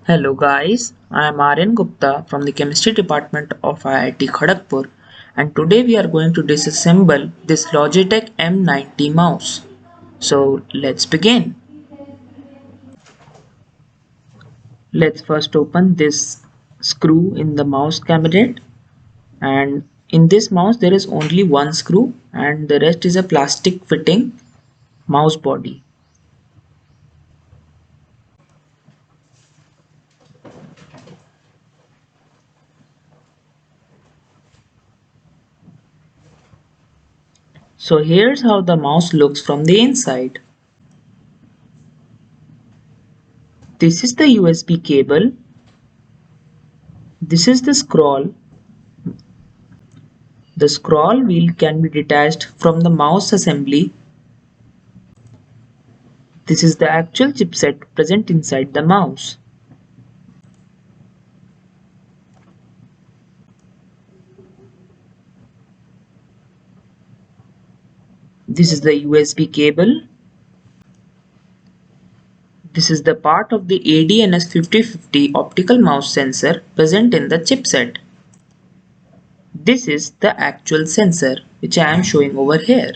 Hello guys, I am Aryan Gupta from the chemistry department of IIT Kharagpur, and today we are going to disassemble this Logitech M90 mouse. So let's begin. Let's first open this screw in the mouse cabinet, and in this mouse there is only one screw and the rest is a plastic fitting mouse body. So here's how the mouse looks from the inside. This is the USB cable. This is the scroll. The scroll wheel can be detached from the mouse assembly. This is the actual chipset present inside the mouse. This is the USB cable. This is the part of the ADNS5050 optical mouse sensor present in the chipset. This is the actual sensor which I am showing over here.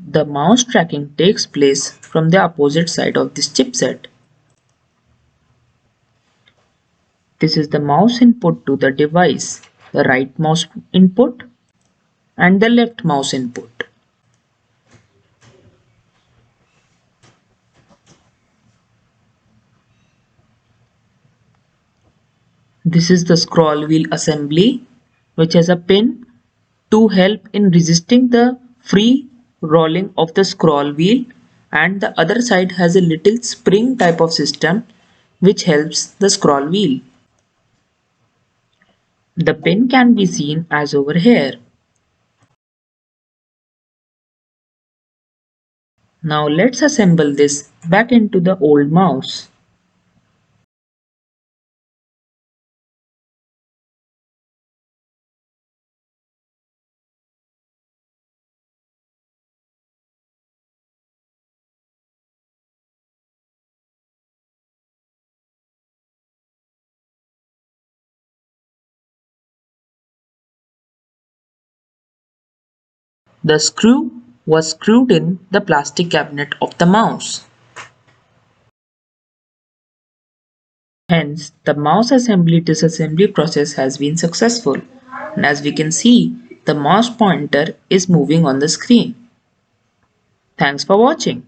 The mouse tracking takes place from the opposite side of this chipset. This is the mouse input to the device, the right mouse input and the left mouse input. This is the scroll wheel assembly which has a pin to help in resisting the free rolling of the scroll wheel, and the other side has a little spring type of system which helps the scroll wheel. The pin can be seen as over here. Now let's assemble this back into the old mouse. The screw was screwed in the plastic cabinet of the mouse. Hence, the mouse assembly disassembly process has been successful, and as we can see, the mouse pointer is moving on the screen. Thanks for watching.